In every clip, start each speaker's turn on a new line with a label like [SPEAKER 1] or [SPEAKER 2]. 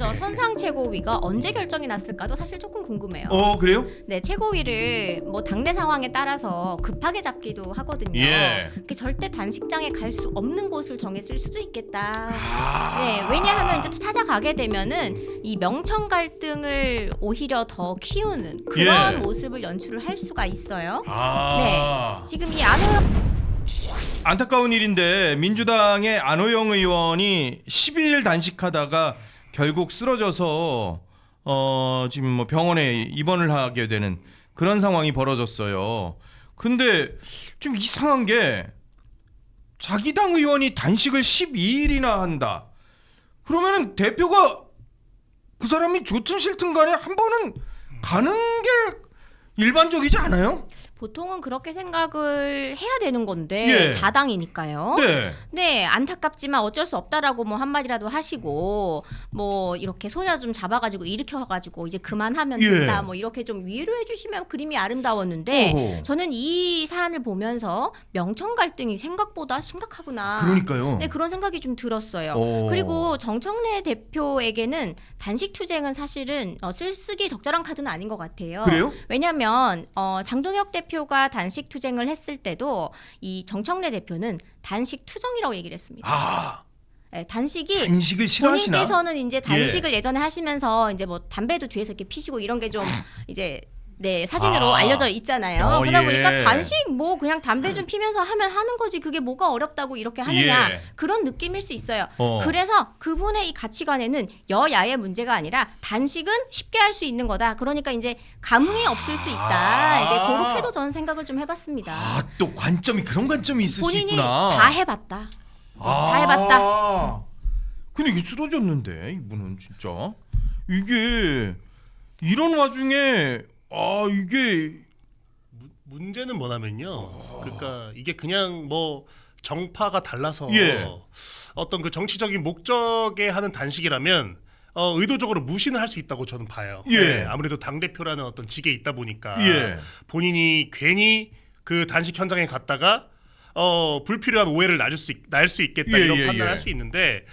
[SPEAKER 1] 저 선상 최고위가 언제 결정이 났을까도 사실 조금 궁금해요.
[SPEAKER 2] 그래요?
[SPEAKER 1] 네, 최고위를 뭐 당내 상황에 따라서 급하게 잡기도 하거든요.
[SPEAKER 2] 예.
[SPEAKER 1] 그게 절대 단식장에 갈 수 없는 곳을 정했을 수도 있겠다.
[SPEAKER 2] 아.
[SPEAKER 1] 네, 왜냐하면 이제 또 찾아가게 되면은 이 명청 갈등을 오히려 더 키우는 그런
[SPEAKER 2] 예.
[SPEAKER 1] 모습을 연출을 할 수가 있어요.
[SPEAKER 2] 아.
[SPEAKER 1] 지금 이 안호영
[SPEAKER 2] 안타까운 일인데 민주당의 안호영 의원이 12일 단식하다가 결국 쓰러져서 지금 뭐 병원에 입원을 하게 되는 그런 상황이 벌어졌어요. 근데 좀 이상한 게 자기 당 의원이 단식을 12일이나 한다. 그러면은 대표가 그 사람이 좋든 싫든 간에 한 번은 가는 게 일반적이지 않아요?
[SPEAKER 1] 보통은 그렇게 생각을 해야 되는 건데
[SPEAKER 2] 예.
[SPEAKER 1] 자당이니까요.
[SPEAKER 2] 네.
[SPEAKER 1] 네, 안타깝지만 어쩔 수 없다라고 뭐 한마디라도 하시고 뭐 이렇게 손이라 좀 잡아가지고 일으켜가지고 이제 그만하면
[SPEAKER 2] 예.
[SPEAKER 1] 된다 뭐 이렇게 좀 위로해 주시면 그림이 아름다웠는데
[SPEAKER 2] 어허.
[SPEAKER 1] 저는 이 사안을 보면서 명청 갈등이 생각보다 심각하구나.
[SPEAKER 2] 그러니까요.
[SPEAKER 1] 네, 그런 생각이 좀 들었어요.
[SPEAKER 2] 오.
[SPEAKER 1] 그리고 정청래 대표에게는 단식 투쟁은 사실은 쓸쓰기 적절한 카드는 아닌 것 같아요.
[SPEAKER 2] 그래요?
[SPEAKER 1] 왜냐하면 장동혁 대표가 단식 투쟁을 했을 때도 이 정청래 대표는 단식 투정이라고 얘기를 했습니다.
[SPEAKER 2] 아,
[SPEAKER 1] 네, 단식이
[SPEAKER 2] 단식을 싫어하시나?
[SPEAKER 1] 본인께서는 이제 단식을 예전에 하시면서 이제 뭐 담배도 뒤에서 이렇게 피시고 이런 게 좀 이제 네 사진으로 알려져 있잖아요. 그러다
[SPEAKER 2] 예.
[SPEAKER 1] 보니까 단식 뭐 그냥 담배 좀 피면서 하면 하는 거지 그게 뭐가 어렵다고 이렇게 하느냐
[SPEAKER 2] 예.
[SPEAKER 1] 그런 느낌일 수 있어요.
[SPEAKER 2] 어.
[SPEAKER 1] 그래서 그분의 이 가치관에는 여야의 문제가 아니라 단식은 쉽게 할 수 있는 거다. 그러니까 이제 감흥이 없을 수 있다. 이제 그렇게도 저는 생각을 좀 해봤습니다.
[SPEAKER 2] 아, 또 관점이 그런 관점이 있을 수
[SPEAKER 1] 본인이
[SPEAKER 2] 있구나.
[SPEAKER 1] 다 해봤다. 다 해봤다.
[SPEAKER 2] 근데 이게 쓰러졌는데 이분은 진짜 이게 이런 와중에 이게
[SPEAKER 3] 문제는 뭐냐면요. 그러니까 이게 그냥 뭐 정파가 달라서
[SPEAKER 2] 예.
[SPEAKER 3] 어떤 그 정치적인 목적에 하는 단식이라면 의도적으로 무신을 할 수 있다고 저는 봐요.
[SPEAKER 2] 예.
[SPEAKER 3] 네, 아무래도 당 대표라는 어떤 직에 있다 보니까
[SPEAKER 2] 예.
[SPEAKER 3] 본인이 괜히 그 단식 현장에 갔다가 불필요한 오해를 날 수 있겠다
[SPEAKER 2] 예,
[SPEAKER 3] 이런
[SPEAKER 2] 예,
[SPEAKER 3] 판단을
[SPEAKER 2] 예.
[SPEAKER 3] 할 수 있는데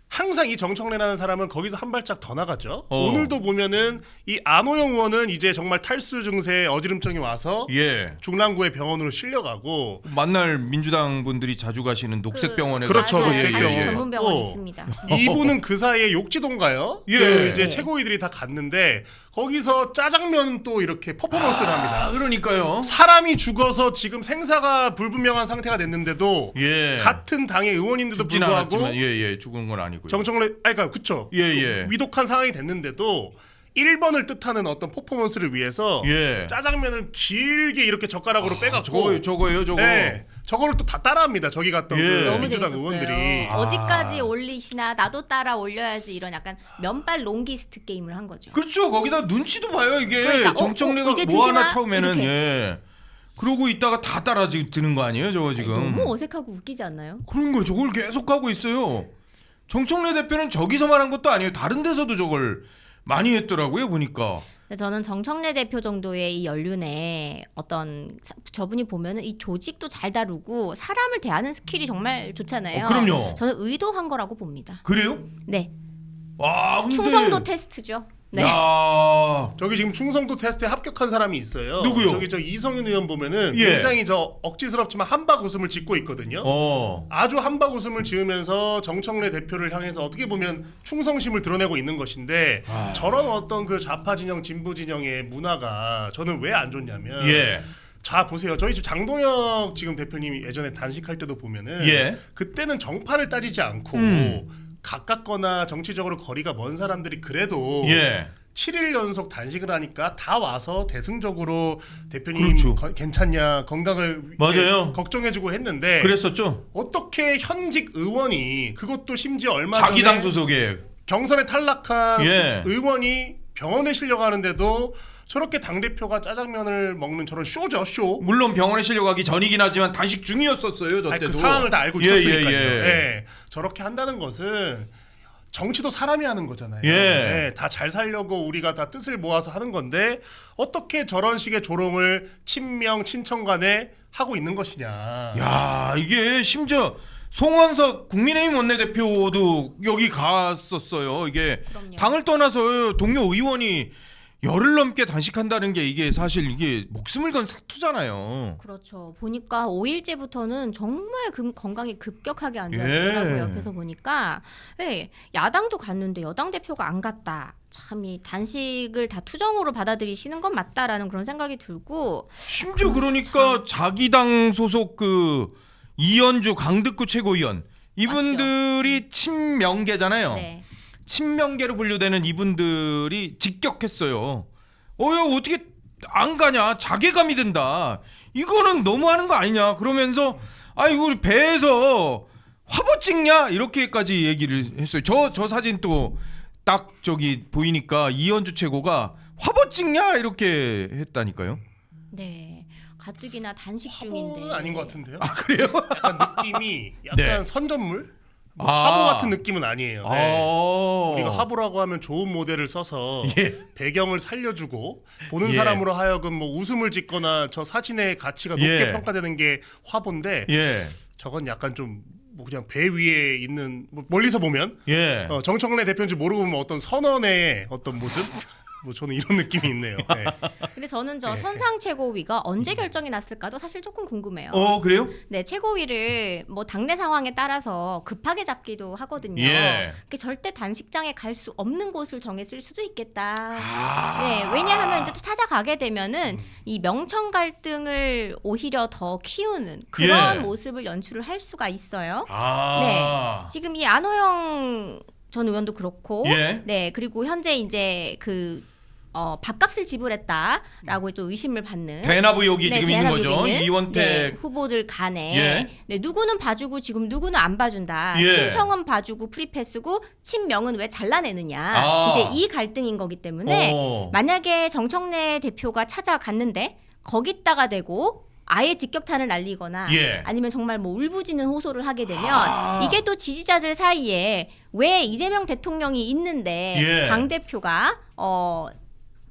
[SPEAKER 3] 항상 이 정청래라는 사람은 거기서 한 발짝 더 나가죠.
[SPEAKER 2] 어.
[SPEAKER 3] 오늘도 보면은 이 안호영 의원은 이제 정말 탈수 증세에 어지럼증이 와서
[SPEAKER 2] 예.
[SPEAKER 3] 중랑구의 병원으로 실려가고
[SPEAKER 2] 만날 민주당 분들이 자주 가시는 녹색병원에
[SPEAKER 3] 그렇죠,
[SPEAKER 1] 맞아요.
[SPEAKER 3] 녹색병원.
[SPEAKER 1] 단식 전문 병원
[SPEAKER 3] 어.
[SPEAKER 1] 있습니다.
[SPEAKER 3] 이분은 그 사이에 욕지동가요.
[SPEAKER 2] 예.
[SPEAKER 3] 그 이제
[SPEAKER 1] 네.
[SPEAKER 3] 최고위들이 다 갔는데 거기서 짜장면 또 이렇게 퍼포먼스를 합니다.
[SPEAKER 2] 그러니까요.
[SPEAKER 3] 사람이 죽어서 지금 생사가 불분명한 상태가 됐는데도
[SPEAKER 2] 예.
[SPEAKER 3] 같은 당의 의원인데도
[SPEAKER 2] 죽진
[SPEAKER 3] 불구하고
[SPEAKER 2] 않았지만 예예 죽은 건 아니고요.
[SPEAKER 3] 정청래 그러니까 그쵸.
[SPEAKER 2] 예.
[SPEAKER 3] 위독한 상황이 됐는데도 1번을 뜻하는 어떤 퍼포먼스를 위해서
[SPEAKER 2] 예.
[SPEAKER 3] 짜장면을 길게 이렇게 젓가락으로 빼갖고
[SPEAKER 2] 저거예요 저거.
[SPEAKER 3] 네, 저거를 또 다 따라합니다. 저기 갔던
[SPEAKER 2] 예.
[SPEAKER 3] 그
[SPEAKER 1] 너무
[SPEAKER 3] 민주당
[SPEAKER 1] 재밌었어요.
[SPEAKER 3] 의원들이
[SPEAKER 1] 어디까지 올리시나 나도 따라 올려야지 이런 약간 면발 롱기스트 게임을 한 거죠.
[SPEAKER 2] 그렇죠. 거기다 눈치도 봐요 이게.
[SPEAKER 1] 그러니까,
[SPEAKER 2] 정청래가
[SPEAKER 1] 이제
[SPEAKER 2] 뭐 하나
[SPEAKER 1] 드시나?
[SPEAKER 2] 처음에는
[SPEAKER 1] 이렇게.
[SPEAKER 2] 예. 그러고 있다가 다 따라 드는 거 아니에요 저거 지금.
[SPEAKER 1] 너무 어색하고 웃기지 않나요?
[SPEAKER 2] 그런 거 저걸 계속 하고 있어요. 정청래 대표는 저기서만 한 것도 아니에요. 다른 데서도 저걸 많이 했더라고요 보니까.
[SPEAKER 1] 저는 정청래 대표 정도의 이 연륜에 저분이 보면은 이 조직도 잘 다루고 사람을 대하는 스킬이 정말 좋잖아요.
[SPEAKER 2] 그럼요.
[SPEAKER 1] 저는 의도한 거라고 봅니다.
[SPEAKER 2] 그래요?
[SPEAKER 1] 네,
[SPEAKER 2] 와 근데.
[SPEAKER 1] 충성도 테스트죠. 네.
[SPEAKER 2] 야.
[SPEAKER 3] 저기 지금 충성도 테스트에 합격한 사람이 있어요.
[SPEAKER 2] 누구요?
[SPEAKER 3] 저기 저 이성윤 의원 보면은
[SPEAKER 2] 예.
[SPEAKER 3] 굉장히 저 억지스럽지만 한박 웃음을 짓고 있거든요. 아주 한박 웃음을 지으면서 정청래 대표를 향해서 어떻게 보면 충성심을 드러내고 있는 것인데 저런 어떤 그 좌파 진영, 진보 진영의 문화가 저는 왜 안 좋냐면
[SPEAKER 2] 예.
[SPEAKER 3] 자 보세요. 저희 집 장동혁 지금 대표님이 예전에 단식할 때도 보면은
[SPEAKER 2] 예.
[SPEAKER 3] 그때는 정파를 따지지 않고 가깝거나 정치적으로 거리가 먼 사람들이 그래도
[SPEAKER 2] 예.
[SPEAKER 3] 7일 연속 단식을 하니까 다 와서 대승적으로 대표님
[SPEAKER 2] 그렇죠.
[SPEAKER 3] 괜찮냐 건강을
[SPEAKER 2] 맞아요.
[SPEAKER 3] 걱정해주고 했는데
[SPEAKER 2] 그랬었죠.
[SPEAKER 3] 어떻게 현직 의원이 그것도 심지어 얼마
[SPEAKER 2] 자기
[SPEAKER 3] 전에
[SPEAKER 2] 당 소속에.
[SPEAKER 3] 경선에 탈락한
[SPEAKER 2] 예.
[SPEAKER 3] 의원이 병원에 실려가는데도 저렇게 당대표가 짜장면을 먹는 저런 쇼죠 쇼.
[SPEAKER 2] 물론 병원에 실려가기 전이긴 하지만 단식 중이었었어요 저
[SPEAKER 3] 아니,
[SPEAKER 2] 때도.
[SPEAKER 3] 그 상황을 다 알고
[SPEAKER 2] 예,
[SPEAKER 3] 있었으니까요.
[SPEAKER 2] 예.
[SPEAKER 3] 예. 저렇게 한다는 것은 정치도 사람이 하는 거잖아요.
[SPEAKER 2] 예.
[SPEAKER 3] 다 잘 살려고 우리가 다 뜻을 모아서 하는 건데 어떻게 저런 식의 조롱을 친명 친청 간에 하고 있는 것이냐.
[SPEAKER 2] 야 이게 심지어 송원석 국민의힘 원내대표도 여기 갔었어요. 이게
[SPEAKER 1] 그럼요.
[SPEAKER 2] 당을 떠나서 동료 의원이 열흘 넘게 단식한다는 게 이게 사실 이게 목숨을 건 사투잖아요.
[SPEAKER 1] 그렇죠. 보니까 5일째부터는 정말 건강이 급격하게 안 좋아지더라고요.
[SPEAKER 2] 예.
[SPEAKER 1] 옆에서 보니까 야당도 갔는데 여당 대표가 안 갔다. 참 이 단식을 다 투정으로 받아들이시는 건 맞다라는 그런 생각이 들고
[SPEAKER 2] 심지어 그러니까 자기 당 소속 그 이현주 강득구 최고위원 이분들이 친명계잖아요.
[SPEAKER 1] 네.
[SPEAKER 2] 친명계로 분류되는 이분들이 직격했어요. 야 어떻게 안 가냐? 자괴감이 든다. 이거는 너무하는 거 아니냐? 그러면서 이거 우리 배에서 화보 찍냐? 이렇게까지 얘기를 했어요. 저 사진 또 딱 저기 보이니까 이현주 최고가 화보 찍냐? 이렇게 했다니까요.
[SPEAKER 1] 네. 가뜩이나 단식 중인데.
[SPEAKER 3] 화보는 아닌 것 같은데요?
[SPEAKER 2] 그래요?
[SPEAKER 3] 약간 느낌이 약간
[SPEAKER 2] 네.
[SPEAKER 3] 선전물? 뭐 화보 같은 느낌은 아니에요. 네. 우리가 화보라고 하면 좋은 모델을 써서 배경을 살려주고 보는 사람으로 하여금 뭐 웃음을 짓거나 저 사진의 가치가 높게 평가되는 게 화보인데 저건 약간 좀 뭐 그냥 배 위에 있는 뭐 멀리서 보면 정청래 대표인 줄 모르고 보면 어떤 선언의 어떤 모습 뭐 저는 이런 느낌이 있네요. 네.
[SPEAKER 1] 근데 저는 저 선상 최고위가 언제 결정이 났을까도 사실 조금 궁금해요.
[SPEAKER 2] 그래요?
[SPEAKER 1] 네, 최고위를 뭐 당내 상황에 따라서 급하게 잡기도 하거든요. 그게 절대 단식장에 갈 수 없는 곳을 정했을 수도 있겠다. 네, 왜냐하면 이제 또 찾아가게 되면은 이 명청 갈등을 오히려 더 키우는 그런 모습을 연출을 할 수가 있어요. 네, 지금 이 안호영 전 의원도 그렇고, 네, 그리고 현재 이제 그 밥값을 지불했다라고 또 의심을 받는
[SPEAKER 2] 대납 의혹이 지금 있는
[SPEAKER 1] 대납
[SPEAKER 2] 거죠.
[SPEAKER 1] 의혹이 있는,
[SPEAKER 2] 이원택
[SPEAKER 1] 후보들 간에 누구는 봐주고 지금 누구는 안 봐준다. 친청은 봐주고 프리패스고 친명은 왜 잘라내느냐. 이제 이 갈등인 거기 때문에 만약에 정청래 대표가 찾아갔는데 거기다가 대고 아예 직격탄을 날리거나 아니면 정말 뭐 울부짖는 호소를 하게 되면 이게 또 지지자들 사이에 왜 이재명 대통령이 있는데 당대표가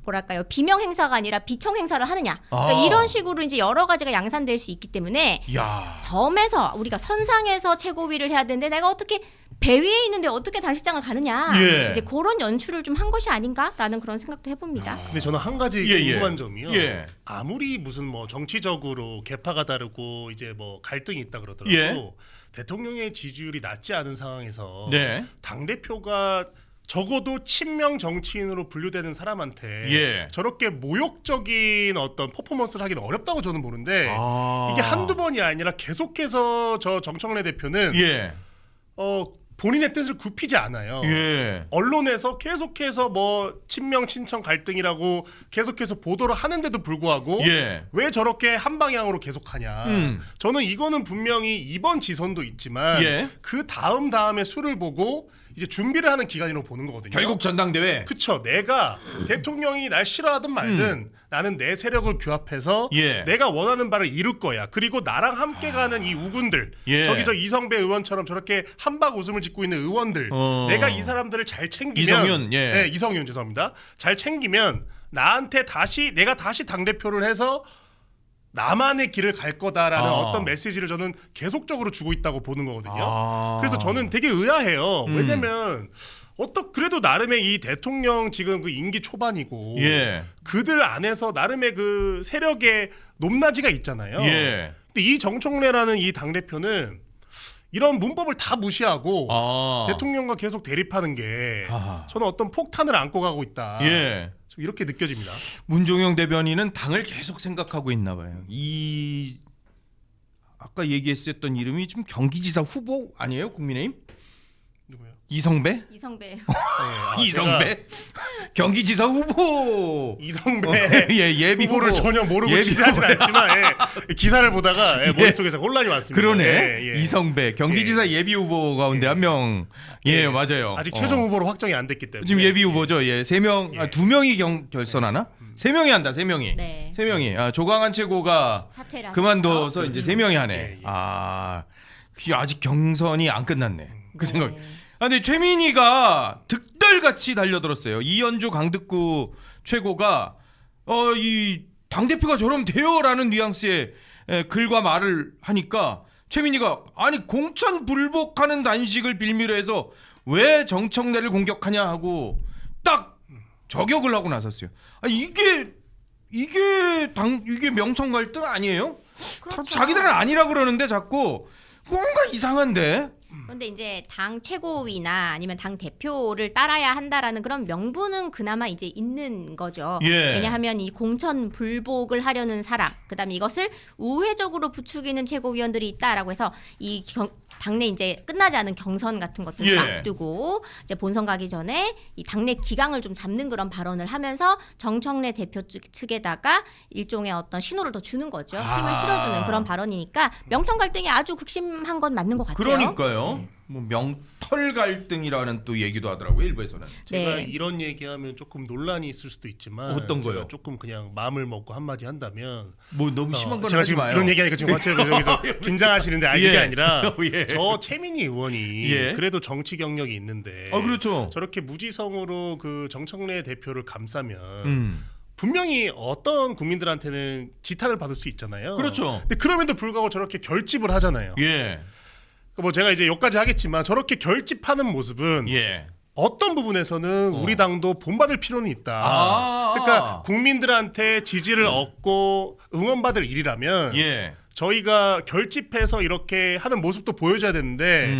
[SPEAKER 1] 뭐랄까요, 비명 행사가 아니라 비청 행사를 하느냐. 그러니까 이런 식으로 이제 여러 가지가 양산될 수 있기 때문에 섬에서 우리가 선상에서 최고위를 해야 되는데 내가 어떻게 배 위에 있는데 어떻게 단식장을 가느냐. 이제 그런 연출을 좀 한 것이 아닌가라는 그런 생각도 해봅니다.
[SPEAKER 3] 근데 저는 한 가지 궁금한 점이요. 아무리 무슨 뭐 정치적으로 계파가 다르고 이제 뭐 갈등이 있다 그러더라도 대통령의 지지율이 낮지 않은 상황에서 당 대표가 적어도 친명 정치인으로 분류되는 사람한테 저렇게 모욕적인 어떤 퍼포먼스를 하기는 어렵다고 저는 보는데 이게 한두 번이 아니라 계속해서 저 정청래 대표는 본인의 뜻을 굽히지 않아요. 언론에서 계속해서 뭐 친명 친청 갈등이라고 계속해서 보도를 하는데도 불구하고 왜 저렇게 한 방향으로 계속하냐. 저는 이거는 분명히 이번 지선도 있지만 그 다음에 수를 보고 이제 준비를 하는 기간이라고 보는 거거든요.
[SPEAKER 2] 결국 전당대회.
[SPEAKER 3] 그쵸. 내가 대통령이 날 싫어하든 말든 나는 내 세력을 규합해서 내가 원하는 바를 이룰 거야. 그리고 나랑 함께 가는 이 우군들, 저기 저 이성배 의원처럼 저렇게 한박 웃음을 짓고 있는 의원들, 내가 이 사람들을 잘 챙기면 이성윤 죄송합니다. 잘 챙기면 나한테 내가 다시 당 대표를 해서 나만의 길을 갈 거다라는 어떤 메시지를 저는 계속적으로 주고 있다고 보는 거거든요. 그래서 저는 되게 의아해요. 왜냐면 그래도 나름의 이 대통령 지금 그 임기 초반이고 그들 안에서 나름의 그 세력의 높낮이가 있잖아요. 근데 이 정청래라는 이 당대표는 이런 문법을 다 무시하고 대통령과 계속 대립하는 게 저는 어떤 폭탄을 안고 가고 있다. 이렇게 느껴집니다.
[SPEAKER 2] 문종영 대변인은 당을 계속 생각하고 있나 봐요. 아까 얘기했었던 이름이 좀 경기지사 후보 아니에요? 국민의힘?
[SPEAKER 3] 누구요?
[SPEAKER 2] 이성배?
[SPEAKER 1] 이성배.
[SPEAKER 2] 이성배? 경기지사 후보.
[SPEAKER 3] 이성배
[SPEAKER 2] 예비
[SPEAKER 3] 후보를 전혀 모르고 지지하진 않지만 기사를 보다가 머릿속에서 혼란이 왔습니다.
[SPEAKER 2] 그러네. 이성배 경기지사 예비 후보 가운데 한 명. 맞아요.
[SPEAKER 3] 아직 최종 후보로 확정이 안 됐기 때문에
[SPEAKER 2] 지금 예비 후보죠. 3명, 2명이 결선하나? 3명이 한다. 3명이.
[SPEAKER 1] 네.
[SPEAKER 2] 3명이. 조광한 최고가 그만둬서 이제 3명이 하네. 아직 경선이 안 끝났네. 그 생각. 근데 최민희가 득달같이 달려들었어요. 이현주 강득구 최고가 이 당대표가 저러면 돼요라는 뉘앙스의 글과 말을 하니까 최민희가 아니 공천 불복하는 단식을 빌미로 해서 왜 정청래를 공격하냐 하고 딱 저격을 하고 나섰어요. 아, 이게 명청 갈등 아니에요?
[SPEAKER 1] 그렇죠.
[SPEAKER 2] 자기들은 아니라 그러는데 자꾸 뭔가 이상한데.
[SPEAKER 1] 그런데 이제 당 최고위나 아니면 당 대표를 따라야 한다라는 그런 명분은 그나마 이제 있는 거죠.
[SPEAKER 2] 예.
[SPEAKER 1] 왜냐하면 이 공천 불복을 하려는 사람, 그다음에 이것을 우회적으로 부추기는 최고위원들이 있다라고 해서 이 당내 이제 끝나지 않은 경선 같은 것들을
[SPEAKER 2] 예.
[SPEAKER 1] 앞두고 이제 본선 가기 전에 이 당내 기강을 좀 잡는 그런 발언을 하면서 정청래 대표 측에다가 일종의 어떤 신호를 더 주는 거죠. 힘을 실어주는 그런 발언이니까 명청 갈등이 아주 극심한 건 맞는 것 같아요.
[SPEAKER 2] 그러니까요. 뭐 명털 갈등이라는 또 얘기도 하더라고요, 일부에서는.
[SPEAKER 3] 제가
[SPEAKER 1] 네.
[SPEAKER 3] 이런 얘기하면 조금 논란이 있을 수도 있지만
[SPEAKER 2] 어떤 거요?
[SPEAKER 3] 제가 조금 그냥 마음을 먹고 한마디 한다면
[SPEAKER 2] 뭐 너무 심한 건
[SPEAKER 3] 제가
[SPEAKER 2] 하지
[SPEAKER 3] 지금
[SPEAKER 2] 마요.
[SPEAKER 3] 이런 얘기하니까 지금 갑자기 여기서 긴장하시는데
[SPEAKER 2] 예.
[SPEAKER 3] 그게 아니라
[SPEAKER 2] 예.
[SPEAKER 3] 저 최민희 의원이
[SPEAKER 2] 예.
[SPEAKER 3] 그래도 정치 경력이 있는데
[SPEAKER 2] 그렇죠.
[SPEAKER 3] 저렇게 무지성으로 그 정청래 대표를 감싸면 분명히 어떤 국민들한테는 지탄을 받을 수 있잖아요.
[SPEAKER 2] 그렇죠.
[SPEAKER 3] 근데 그럼에도 불구하고 저렇게 결집을 하잖아요.
[SPEAKER 2] 예.
[SPEAKER 3] 뭐 제가 이제 여기까지 하겠지만 저렇게 결집하는 모습은
[SPEAKER 2] 예.
[SPEAKER 3] 어떤 부분에서는 우리 당도 본받을 필요는 있다.
[SPEAKER 2] 아.
[SPEAKER 3] 그러니까 국민들한테 지지를 얻고 응원받을 일이라면
[SPEAKER 2] 예.
[SPEAKER 3] 저희가 결집해서 이렇게 하는 모습도 보여줘야 되는데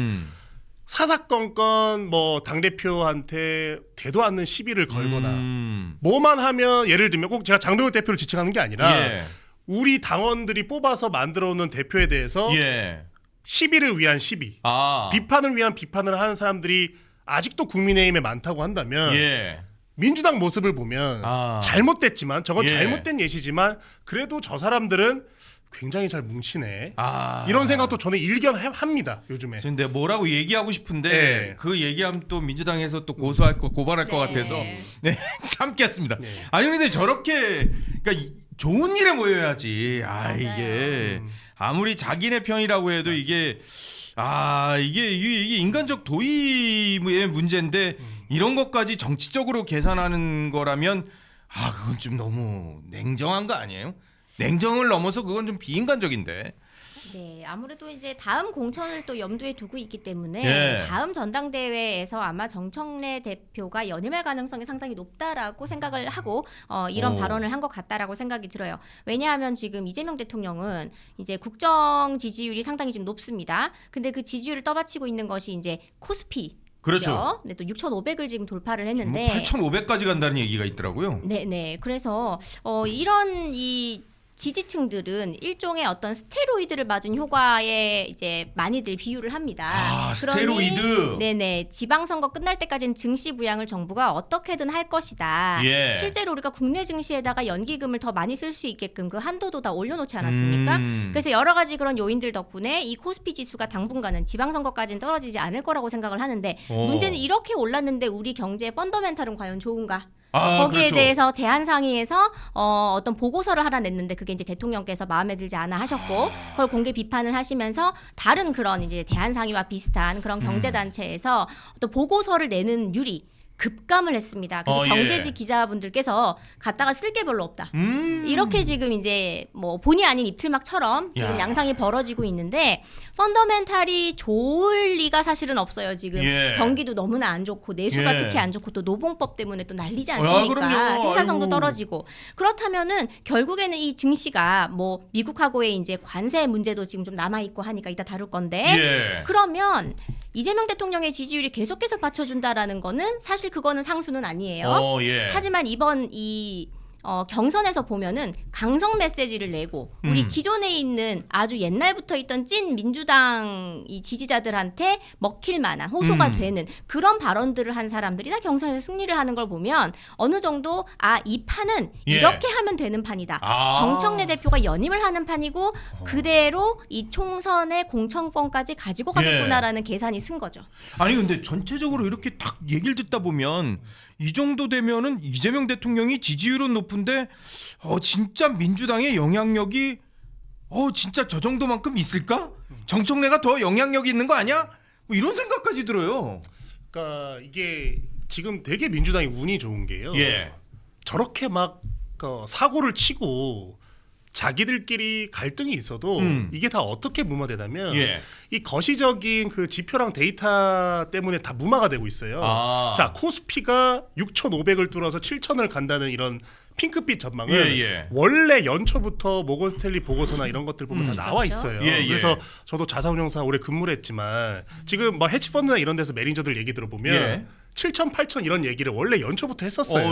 [SPEAKER 3] 사사건건 뭐 당대표한테 되도 않는 시비를 걸거나 뭐만 하면 예를 들면 꼭 제가 장동혁 대표를 지칭하는 게 아니라
[SPEAKER 2] 예.
[SPEAKER 3] 우리 당원들이 뽑아서 만들어 놓은 대표에 대해서
[SPEAKER 2] 예.
[SPEAKER 3] 시비를 위한 시비, 비판을 위한 비판을 하는 사람들이 아직도 국민의힘에 많다고 한다면
[SPEAKER 2] 예.
[SPEAKER 3] 민주당 모습을 보면 잘못됐지만 저건
[SPEAKER 2] 예.
[SPEAKER 3] 잘못된 예시지만 그래도 저 사람들은 굉장히 잘 뭉치네.
[SPEAKER 2] 아.
[SPEAKER 3] 이런 생각도 저는 일견합니다. 요즘에.
[SPEAKER 2] 근데 뭐라고 얘기하고 싶은데
[SPEAKER 3] 네.
[SPEAKER 2] 그 얘기하면 또 민주당에서 또 고발할 것 같아서 네 참겠습니다.
[SPEAKER 3] 네.
[SPEAKER 2] 아니 근데 저렇게 그러니까 좋은 일에 모여야지. 이게 아무리 자기네 편이라고 해도 이게 이게 인간적 도의의 문제인데 이런 것까지 정치적으로 계산하는 거라면 그건 좀 너무 냉정한 거 아니에요? 냉정을 넘어서 그건 좀 비인간적인데.
[SPEAKER 1] 네, 아무래도 이제 다음 공천을 또 염두에 두고 있기 때문에
[SPEAKER 2] 예.
[SPEAKER 1] 다음 전당대회에서 아마 정청래 대표가 연임할 가능성이 상당히 높다라고 생각을 하고 이런 발언을 한 것 같다라고 생각이 들어요. 왜냐하면 지금 이재명 대통령은 이제 국정 지지율이 상당히 지금 높습니다. 근데 그 지지율을 떠받치고 있는 것이 이제 코스피.
[SPEAKER 2] 그렇죠.
[SPEAKER 1] 근데 또 6,500을 지금 돌파를 했는데
[SPEAKER 2] 8,500까지 간다는 얘기가 있더라고요.
[SPEAKER 1] 네. 그래서 이런 이 지지층들은 일종의 어떤 스테로이드를 맞은 효과에 이제 많이들 비유를 합니다.
[SPEAKER 2] 스테로이드.
[SPEAKER 1] 네네. 지방선거 끝날 때까지는 증시 부양을 정부가 어떻게든 할 것이다.
[SPEAKER 2] 예.
[SPEAKER 1] 실제로 우리가 국내 증시에다가 연기금을 더 많이 쓸 수 있게끔 그 한도도 다 올려놓지 않았습니까? 그래서 여러 가지 그런 요인들 덕분에 이 코스피 지수가 당분간은 지방선거까지는 떨어지지 않을 거라고 생각을 하는데 문제는 이렇게 올랐는데 우리 경제의 펀더멘탈은 과연 좋은가? 거기에
[SPEAKER 2] 그렇죠.
[SPEAKER 1] 대해서 대한상의에서 어떤 보고서를 하나 냈는데 그게 이제 대통령께서 마음에 들지 않아 하셨고 그걸 공개 비판을 하시면서 다른 그런 이제 대한상의와 비슷한 그런 경제단체에서 어떤 보고서를 내는 율이 급감을 했습니다. 그래서 경제지 기자분들께서 갖다가 쓸 게 별로 없다. 이렇게 지금 이제 뭐 본의 아닌 입틀막처럼 지금 양상이 벌어지고 있는데 펀더멘탈이 좋을 리가 사실은 없어요. 지금 경기도 너무나 안 좋고 내수가 특히 안 좋고 또 노봉법 때문에 또 난리지 않습니까? 생산성도 떨어지고 그렇다면은 결국에는 이 증시가 뭐 미국하고의 이제 관세 문제도 지금 좀 남아 있고 하니까 이따 다룰 건데 그러면 이재명 대통령의 지지율이 계속해서 받쳐준다라는 거는 사실 그거는 상수는 아니에요. 하지만 이번 이 경선에서 보면은 강성 메시지를 내고 우리 기존에 있는 아주 옛날부터 있던 찐 민주당 이 지지자들한테 먹힐 만한 호소가 되는 그런 발언들을 한 사람들이 다 경선에서 승리를 하는 걸 보면 어느 정도 이 판은 이렇게 하면 되는 판이다. 정청래 대표가 연임을 하는 판이고 그대로 이 총선의 공천권까지 가지고 가겠구나라는 계산이 쓴 거죠.
[SPEAKER 2] 아니 근데 전체적으로 이렇게 딱 얘기를 듣다 보면 이 정도 되면은 이재명 대통령이 지지율은 높은데 진짜 민주당의 영향력이 진짜 저 정도만큼 있을까? 정청래가 더 영향력이 있는 거 아니야? 뭐 이런 생각까지 들어요.
[SPEAKER 3] 그러니까 이게 지금 되게 민주당이 운이 좋은 게요. 저렇게 막 사고를 치고 자기들끼리 갈등이 있어도 이게 다 어떻게 무마되냐면
[SPEAKER 2] 예.
[SPEAKER 3] 이 거시적인 그 지표랑 데이터 때문에 다 무마가 되고 있어요. 자, 코스피가 6,500을 뚫어서 7,000을 간다는 이런 핑크빛 전망은 원래 연초부터 모건 스탠리 보고서나 이런 것들 보면 다 나와 있어요. 그래서 저도 자산운용사 오래 근무를 했지만 지금 뭐 헤지펀드나 이런 데서 매니저들 얘기 들어보면 7천, 8천 이런 얘기를 원래 연초부터 했었어요.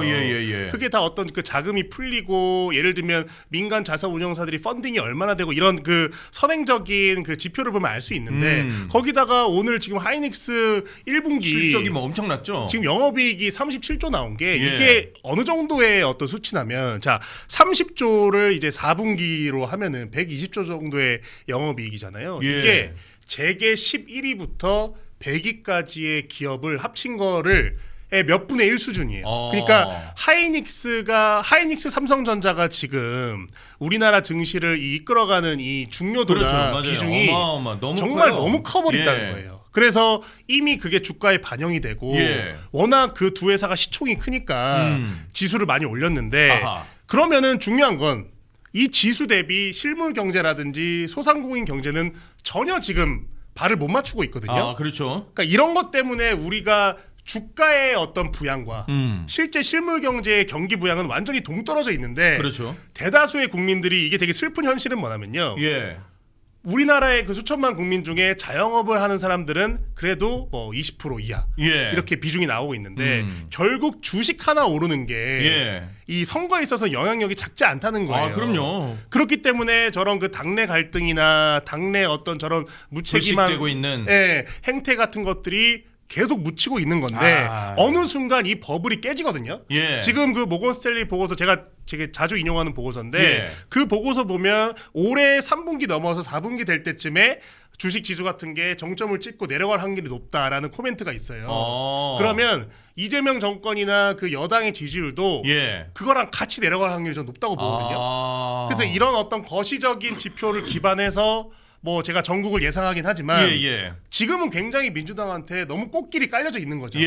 [SPEAKER 3] 그게 다 어떤 그 자금이 풀리고 예를 들면 민간 자산운용사들이 펀딩이 얼마나 되고 이런 그 선행적인 그 지표를 보면 알 수 있는데 거기다가 오늘 지금 하이닉스 1분기
[SPEAKER 2] 실적이 뭐 엄청났죠.
[SPEAKER 3] 지금 영업이익이 37조 나온 게 이게 어느 정도의 어떤 수치냐면 자 30조를 이제 4분기로 하면은 120조 정도의 영업이익이잖아요. 이게 재계 11위부터 100위까지의 기업을 합친 거를 몇 분의 1 수준이에요. 그러니까 하이닉스 삼성전자가 지금 우리나라 증시를 이끌어가는 이 중요도나 비중이
[SPEAKER 2] 너무
[SPEAKER 3] 정말
[SPEAKER 2] 커요.
[SPEAKER 3] 너무 커버린다는 거예요. 그래서 이미 그게 주가에 반영이 되고 워낙 그 두 회사가 시총이 크니까 지수를 많이 올렸는데 그러면은 중요한 건 이 지수 대비 실물 경제라든지 소상공인 경제는 전혀 지금 발을 못 맞추고 있거든요.
[SPEAKER 2] 그렇죠.
[SPEAKER 3] 그러니까 이런 것 때문에 우리가 주가의 어떤 부양과 실제 실물 경제의 경기 부양은 완전히 동떨어져 있는데 대다수의 국민들이 이게 되게 슬픈 현실은 뭐냐면요. 우리나라의 그 수천만 국민 중에 자영업을 하는 사람들은 그래도 뭐 20% 이하 이렇게 비중이 나오고 있는데 결국 주식 하나 오르는 게 이 선거에 있어서 영향력이 작지 않다는 거예요.
[SPEAKER 2] 그럼요.
[SPEAKER 3] 그렇기 때문에 저런 그 당내 갈등이나 당내 어떤 저런 무책임한
[SPEAKER 2] 불식되고 있는
[SPEAKER 3] 행태 같은 것들이 계속 묻히고 있는 건데 어느 순간 이 버블이 깨지거든요. 지금 그 모건 스탠리 보고서 제가 자주 인용하는 보고서인데 그 보고서 보면 올해 3분기 넘어서 4분기 될 때쯤에 주식 지수 같은 게 정점을 찍고 내려갈 확률이 높다라는 코멘트가 있어요. 그러면 이재명 정권이나 그 여당의 지지율도 그거랑 같이 내려갈 확률이 좀 높다고 보거든요. 그래서 이런 어떤 거시적인 지표를 기반해서 뭐 제가 전국을 예상하긴 하지만 지금은 굉장히 민주당한테 너무 꽃길이 깔려져 있는 거죠.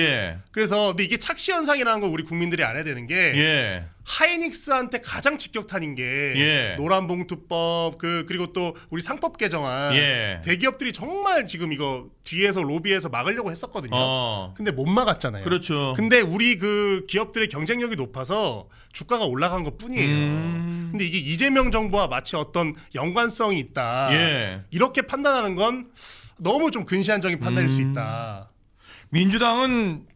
[SPEAKER 3] 그래서 근데 이게 착시 현상이라는 걸 우리 국민들이 알아야 되는 게 하이닉스한테 가장 직격탄인 게 노란봉투법 그리고 또 우리 상법 개정안 대기업들이 정말 지금 이거 뒤에서 로비해서 막으려고 했었거든요. 근데 못 막았잖아요. 근데 우리 그 기업들의 경쟁력이 높아서 주가가 올라간 것뿐이에요. 근데 이게 이재명 정부와 마치 어떤 연관성이 있다. 이렇게 판단하는 건 너무 좀 근시안적인 판단일 수 있다.
[SPEAKER 2] 민주당은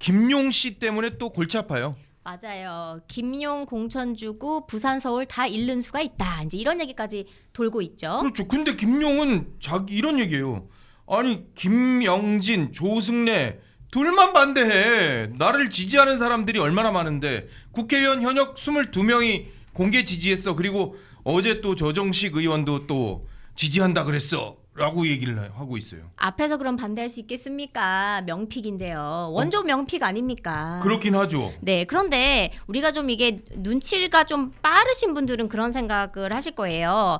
[SPEAKER 2] 김용 씨 때문에 또 골치 아파요.
[SPEAKER 1] 맞아요. 김용, 공천주구, 부산, 서울 다 잃는 수가 있다. 이제 이런 얘기까지 돌고 있죠.
[SPEAKER 2] 그렇죠. 근데 김용은 이런 얘기예요. 아니 김영진, 조승래 둘만 반대해. 나를 지지하는 사람들이 얼마나 많은데 국회의원 현역 22명이 공개 지지했어. 그리고 어제 또 조정식 의원도 또 지지한다 그랬어. 라고 얘기를 하고 있어요.
[SPEAKER 1] 앞에서 그럼 반대할 수 있겠습니까? 명픽인데요. 원조 명픽 아닙니까?
[SPEAKER 2] 그렇긴 하죠.
[SPEAKER 1] 네, 그런데 우리가 좀 이게 눈치가 좀 빠르신 분들은 그런 생각을 하실 거예요.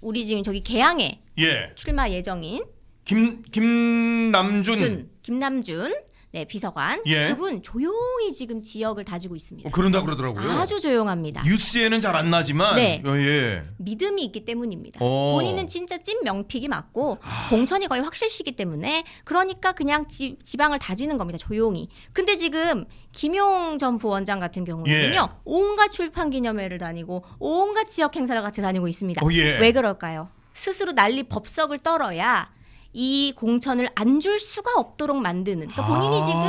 [SPEAKER 1] 우리 지금 저기 개항에 출마 예정인 김남준 네, 비서관 그분 조용히 지금 지역을 다지고 있습니다.
[SPEAKER 2] 그런다 그러더라고요.
[SPEAKER 1] 아주 조용합니다.
[SPEAKER 2] 뉴스에는 잘 안 나지만
[SPEAKER 1] 믿음이 있기 때문입니다. 본인은 진짜 찐 명픽이 맞고 공천이 거의 확실시기 때문에 그러니까 그냥 지방을 다지는 겁니다. 조용히. 근데 지금 김용 전 부원장 같은 경우는요. 온갖 출판 기념회를 다니고 온갖 지역 행사를 같이 다니고 있습니다. 왜 그럴까요? 스스로 난리 법석을 떨어야 이 공천을 안 줄 수가 없도록 만드는. 그러니까 본인이 지금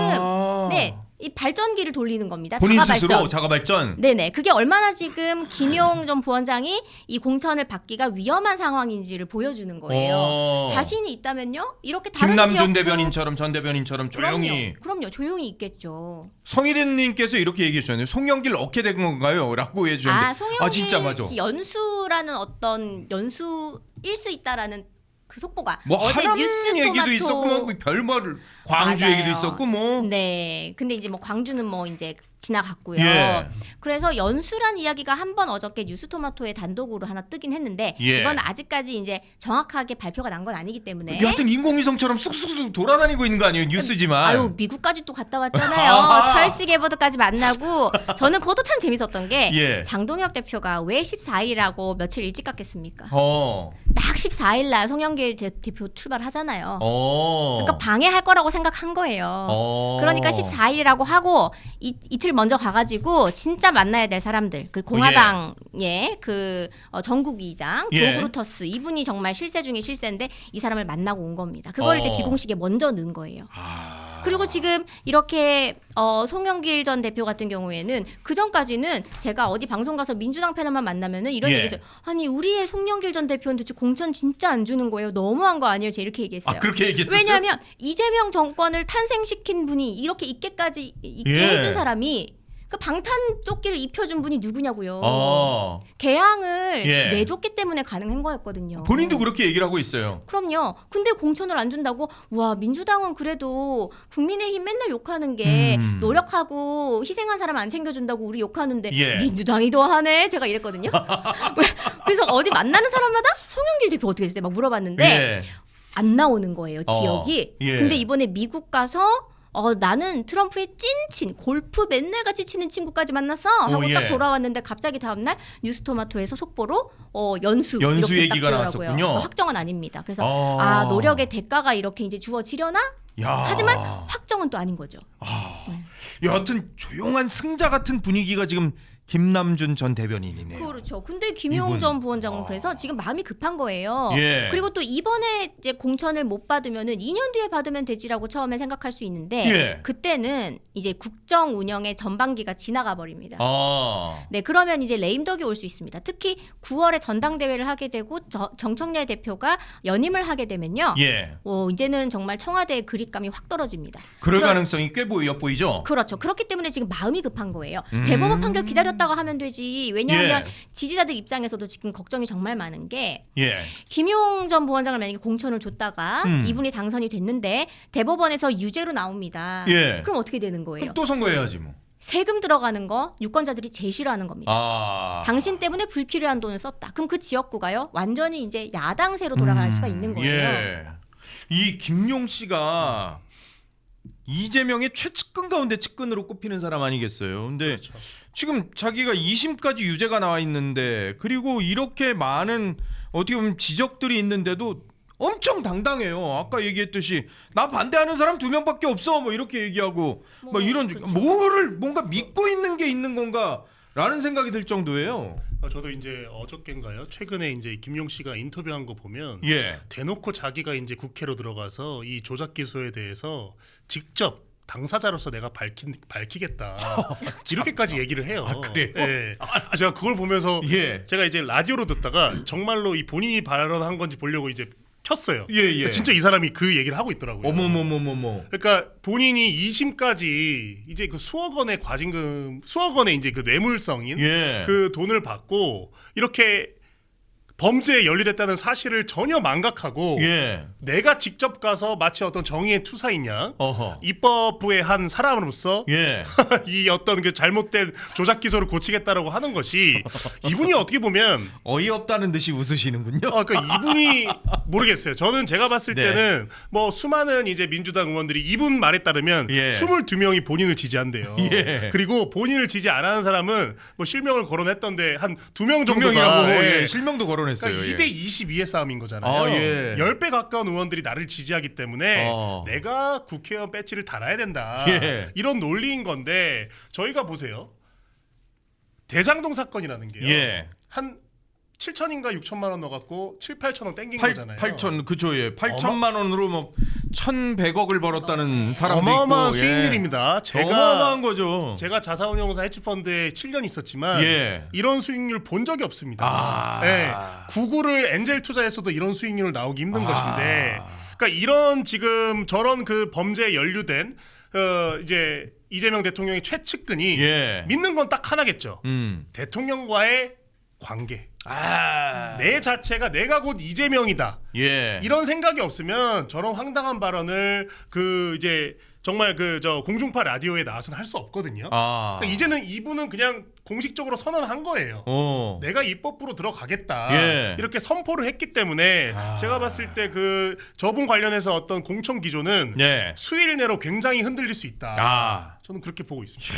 [SPEAKER 1] 이 발전기를 돌리는 겁니다.
[SPEAKER 2] 본인 스스로 자가발전.
[SPEAKER 1] 네네. 그게 얼마나 지금 김용 전 부원장이 이 공천을 받기가 위험한 상황인지를 보여주는 거예요. 자신이 있다면요, 이렇게 다른
[SPEAKER 2] 김남준 대변인처럼 전 대변인처럼 조용히.
[SPEAKER 1] 그럼요. 조용히 있겠죠.
[SPEAKER 2] 성희대님께서 이렇게 얘기해 주셨네요. 송영길 어떻게 된 건가요? 라고 해주셨는데.
[SPEAKER 1] 송영길
[SPEAKER 2] 진짜 맞아.
[SPEAKER 1] 연수라는 어떤 연수일 수 있다라는 그 속보가
[SPEAKER 2] 뭐
[SPEAKER 1] 어제
[SPEAKER 2] 하남
[SPEAKER 1] 뉴스
[SPEAKER 2] 얘기도
[SPEAKER 1] 토마토
[SPEAKER 2] 있었고 뭐 별말 광주 얘기도 있었고 뭐.
[SPEAKER 1] 네. 근데 이제 뭐 광주는 뭐 이제 지나갔고요.
[SPEAKER 2] 예.
[SPEAKER 1] 그래서 연수란 이야기가 한번 어저께 뉴스토마토에 단독으로 하나 뜨긴 했는데
[SPEAKER 2] 예.
[SPEAKER 1] 이건 아직까지 이제 정확하게 발표가 난 건 아니기 때문에.
[SPEAKER 2] 여하튼 인공위성처럼 쑥쑥쑥 돌아다니고 있는 거 아니에요? 뉴스지만.
[SPEAKER 1] 아유 미국까지 또 갔다 왔잖아요. 찰스 게버드까지 만나고 저는 그것도 참 재밌었던 게
[SPEAKER 2] 예.
[SPEAKER 1] 장동혁 대표가 왜 14일이라고 며칠 일찍 갔겠습니까?
[SPEAKER 2] 어.
[SPEAKER 1] 딱 14일 날 송영길 대표 출발하잖아요.
[SPEAKER 2] 어.
[SPEAKER 1] 그러니까 방해할 거라고 생각한 거예요.
[SPEAKER 2] 어.
[SPEAKER 1] 그러니까 14일이라고 하고 이틀 먼저 가가지고 진짜 만나야 될 사람들, 그 공화당의 그 전국위장
[SPEAKER 2] 예.
[SPEAKER 1] 조 그루터스 이분이 정말 실세 중에 실세인데 이 사람을 만나고 온 겁니다. 그걸 이제 비공식에 먼저 넣은 거예요. 그리고 지금 이렇게 송영길 전 대표 같은 경우에는 그 전까지는 제가 어디 방송 가서 민주당 패널만 만나면은 이런
[SPEAKER 2] 예.
[SPEAKER 1] 얘기했어요. 아니 우리의 송영길 전 대표는 도대체 공천 진짜 안 주는 거예요. 너무한 거 아니에요? 제가 이렇게 얘기했어요.
[SPEAKER 2] 아, 그렇게 얘기했었어요?
[SPEAKER 1] 왜냐하면 이재명 정권을 탄생시킨 분이 이렇게 있게
[SPEAKER 2] 예.
[SPEAKER 1] 해준 사람이 그 방탄 조끼를 입혀준 분이 누구냐고요.
[SPEAKER 2] 어.
[SPEAKER 1] 개항을
[SPEAKER 2] 예.
[SPEAKER 1] 내줬기 때문에 가능한 거였거든요.
[SPEAKER 2] 본인도 그렇게 얘기를 하고 있어요.
[SPEAKER 1] 그럼요. 근데 공천을 안 준다고 와 민주당은 그래도 국민의힘 맨날 욕하는 게 노력하고 희생한 사람 안 챙겨준다고 우리 욕하는데
[SPEAKER 2] 예.
[SPEAKER 1] 민주당이 더하네. 제가 이랬거든요. 그래서 어디 만나는 사람마다 송영길 대표 어떻게 했어요? 막 물어봤는데
[SPEAKER 2] 예.
[SPEAKER 1] 안 나오는 거예요. 지역이.
[SPEAKER 2] 예.
[SPEAKER 1] 근데 이번에 미국 가서 나는 트럼프의 찐친 골프 맨날 같이 치는 친구까지 만났어 하고
[SPEAKER 2] 예.
[SPEAKER 1] 딱 돌아왔는데 갑자기 다음날 뉴스토마토에서 속보로 연수 이렇게
[SPEAKER 2] 얘기가
[SPEAKER 1] 딱 뜨더라고요.
[SPEAKER 2] 나왔었군요.
[SPEAKER 1] 확정은 아닙니다. 그래서 노력의 대가가 이렇게 이제 주어지려나?
[SPEAKER 2] 야.
[SPEAKER 1] 하지만 확정은 또 아닌 거죠.
[SPEAKER 2] 여하튼 조용한 승자 같은 분위기가 지금 김남준 전 대변인이네요.
[SPEAKER 1] 그렇죠. 근데 김용 전 부원장은 그래서 지금 마음이 급한 거예요.
[SPEAKER 2] 예.
[SPEAKER 1] 그리고 또 이번에 이제 공천을 못 받으면은 2년 뒤에 받으면 되지라고 처음에 생각할 수 있는데
[SPEAKER 2] 예.
[SPEAKER 1] 그때는 이제 국정 운영의 전반기가 지나가 버립니다.
[SPEAKER 2] 아.
[SPEAKER 1] 네, 그러면 이제 레임덕이 올 수 있습니다. 특히 9월에 전당대회를 하게 되고 정청래 대표가 연임을 하게 되면요.
[SPEAKER 2] 예.
[SPEAKER 1] 이제는 정말 청와대의 그립감이 확 떨어집니다.
[SPEAKER 2] 그럴 가능성이 꽤 엿보이죠.
[SPEAKER 1] 그렇죠. 그렇기 때문에 지금 마음이 급한 거예요. 대법원 판결 기다렸다가 하면 되지. 왜냐하면
[SPEAKER 2] 예.
[SPEAKER 1] 지지자들 입장에서도 지금 걱정이 정말 많은 게
[SPEAKER 2] 예.
[SPEAKER 1] 김용 전 부원장을 만약에 공천을 줬다가 이분이 당선이 됐는데 대법원에서 유죄로 나옵니다.
[SPEAKER 2] 예.
[SPEAKER 1] 그럼 어떻게 되는 거예요?
[SPEAKER 2] 그럼 또 선거해야지 뭐.
[SPEAKER 1] 세금 들어가는 거 유권자들이 제일 싫어하는 겁니다. 당신 때문에 불필요한 돈을 썼다. 그럼 그 지역구가요 완전히 이제 야당세로 돌아갈 수가 있는 거예요.
[SPEAKER 2] 예. 이 김용 씨가 이재명의 최측근 가운데 측근으로 꼽히는 사람 아니겠어요. 근데
[SPEAKER 3] 그렇죠.
[SPEAKER 2] 지금 자기가 2심까지 유죄가 나와 있는데 그리고 이렇게 많은 어떻게 보면 지적들이 있는데도 엄청 당당해요. 아까 얘기했듯이 나 반대하는 사람 2명밖에 없어. 뭐 이렇게 얘기하고 뭐 이런
[SPEAKER 1] 그렇죠.
[SPEAKER 2] 뭐를 뭔가 믿고 있는 게 있는 건가라는 생각이 들 정도예요.
[SPEAKER 3] 저도 이제 어저께인가요? 최근에 이제 김용 씨가 인터뷰한 거 보면
[SPEAKER 2] 예.
[SPEAKER 3] 대놓고 자기가 이제 국회로 들어가서 이 조작 기소에 대해서 직접 당사자로서 내가 밝히겠다 이렇게까지 얘기를 해요.
[SPEAKER 2] 아, 그래요?
[SPEAKER 3] 예. 제가 그걸 보면서
[SPEAKER 2] 예.
[SPEAKER 3] 제가 이제 라디오로 듣다가 정말로 이 본인이 발언한 건지 보려고 이제 켰어요.
[SPEAKER 2] 예.
[SPEAKER 3] 진짜 이 사람이 그 얘기를 하고 있더라고요.
[SPEAKER 2] 어머머머머머.
[SPEAKER 3] 그러니까 본인이 2심까지 이제 그 수억 원의 수억 원의 이제 그 뇌물성인
[SPEAKER 2] 예.
[SPEAKER 3] 그 돈을 받고 이렇게 범죄에 연루됐다는 사실을 전혀 망각하고
[SPEAKER 2] 예.
[SPEAKER 3] 내가 직접 가서 마치 어떤 정의의 투사인 양
[SPEAKER 2] 어허.
[SPEAKER 3] 입법부의 한 사람으로서
[SPEAKER 2] 예.
[SPEAKER 3] 이 어떤 그 잘못된 조작 기소를 고치겠다라고 하는 것이 이분이 어떻게 보면
[SPEAKER 2] 어이없다는 듯이 웃으시는군요.
[SPEAKER 3] 그러니까 이분이 모르겠어요. 저는 제가 봤을
[SPEAKER 2] 네.
[SPEAKER 3] 때는 뭐 수많은 이제 민주당 의원들이 이분 말에 따르면
[SPEAKER 2] 예.
[SPEAKER 3] 22명이 본인을 지지한대요.
[SPEAKER 2] 예.
[SPEAKER 3] 그리고 본인을 지지 안 하는 사람은 뭐 실명을 거론했던데 한 2명 정도가
[SPEAKER 2] 2명이라고
[SPEAKER 3] 예.
[SPEAKER 2] 실명도 거론했어요.
[SPEAKER 3] 그러니까 2대 22의 싸움인 거잖아요.
[SPEAKER 2] 아, 예.
[SPEAKER 3] 10배 가까운 의원들이 나를 지지하기 때문에
[SPEAKER 2] 어.
[SPEAKER 3] 내가 국회의원 배지를 달아야 된다.
[SPEAKER 2] 예.
[SPEAKER 3] 이런 논리인 건데 저희가 보세요. 대장동 사건이라는 게요.
[SPEAKER 2] 예.
[SPEAKER 3] 한 7천인가 6천만 원 넣어갖고 7, 8천 원 땡긴 거잖아요.
[SPEAKER 2] 8천 그죠 예. 8천만 원으로 뭐 1,100억을 벌었다는 사람도
[SPEAKER 3] 어마어마한
[SPEAKER 2] 있고
[SPEAKER 3] 수익률입니다.
[SPEAKER 2] 어마어마한 거죠.
[SPEAKER 3] 제가 자사운용사 헤지펀드에 7년 있었지만
[SPEAKER 2] 예.
[SPEAKER 3] 이런 수익률 본 적이 없습니다.
[SPEAKER 2] 아.
[SPEAKER 3] 네. 구글을 엔젤 투자에서도 이런 수익률 나오기 힘든 것인데, 그러니까 이런 지금 저런 그 범죄에 연루된 이제 이재명 대통령의 최측근이
[SPEAKER 2] 예.
[SPEAKER 3] 믿는 건 딱 하나겠죠. 대통령과의 관계. 내 자체가 내가 곧 이재명이다.
[SPEAKER 2] 예.
[SPEAKER 3] 이런 생각이 없으면 저런 황당한 발언을 그 이제 정말 그 저 공중파 라디오에 나와서는 할 수 없거든요. 그러니까 이제는 이분은 그냥 공식적으로 선언한 거예요. 내가 입법부로 들어가겠다.
[SPEAKER 2] 예.
[SPEAKER 3] 이렇게 선포를 했기 때문에 제가 봤을 때 그 저분 관련해서 어떤 공천 기조는
[SPEAKER 2] 예.
[SPEAKER 3] 수일 내로 굉장히 흔들릴 수 있다. 저는 그렇게 보고 있습니다.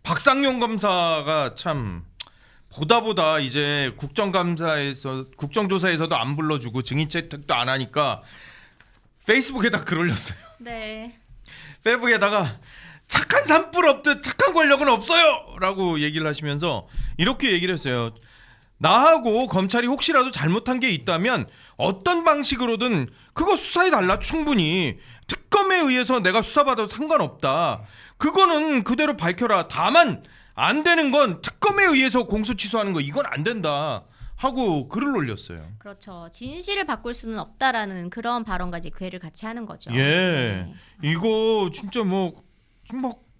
[SPEAKER 2] 박상용 검사가 참 보다 이제 국정조사에서도 안 불러주고 증인 채택도 안 하니까 페이스북에다 글 올렸어요.
[SPEAKER 1] 네.
[SPEAKER 2] 페이스북에다가 착한 산불 없듯 착한 권력은 없어요! 라고 얘기를 하시면서 이렇게 얘기를 했어요. 나하고 검찰이 혹시라도 잘못한 게 있다면 어떤 방식으로든 그거 수사해달라. 충분히 특검에 의해서 내가 수사받아도 상관없다. 그거는 그대로 밝혀라. 다만 안 되는 건 특검에 의해서 공소 취소하는 거 이건 안 된다 하고 글을 올렸어요.
[SPEAKER 1] 그렇죠. 진실을 바꿀 수는 없다라는 그런 발언까지 괴를 같이 하는 거죠.
[SPEAKER 2] 예,
[SPEAKER 1] 네.
[SPEAKER 2] 이거 진짜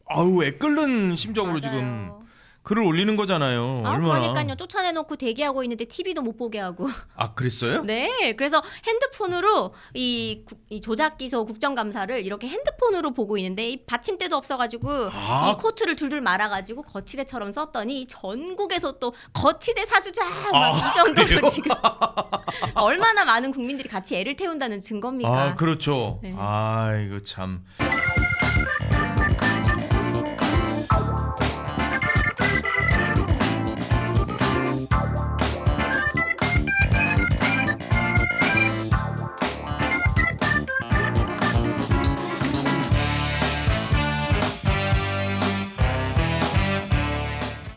[SPEAKER 2] 아우 애끓는 심정으로
[SPEAKER 1] 맞아요.
[SPEAKER 2] 지금 글을 올리는 거잖아요. 얼마나.
[SPEAKER 1] 그러니까요. 쫓아내놓고 대기하고 있는데 TV도 못 보게 하고.
[SPEAKER 2] 아 그랬어요?
[SPEAKER 1] 네. 그래서 핸드폰으로 이 조작기소 국정감사를 이렇게 핸드폰으로 보고 있는데 이 받침대도 없어가지고 이 코트를 둘둘 말아가지고 거치대처럼 썼더니 전국에서 또 거치대 사주자 막 이 정도로
[SPEAKER 2] 그래요?
[SPEAKER 1] 지금 얼마나 많은 국민들이 같이 애를 태운다는 증거입니까?
[SPEAKER 2] 그렇죠.
[SPEAKER 1] 네.
[SPEAKER 2] 이거 참.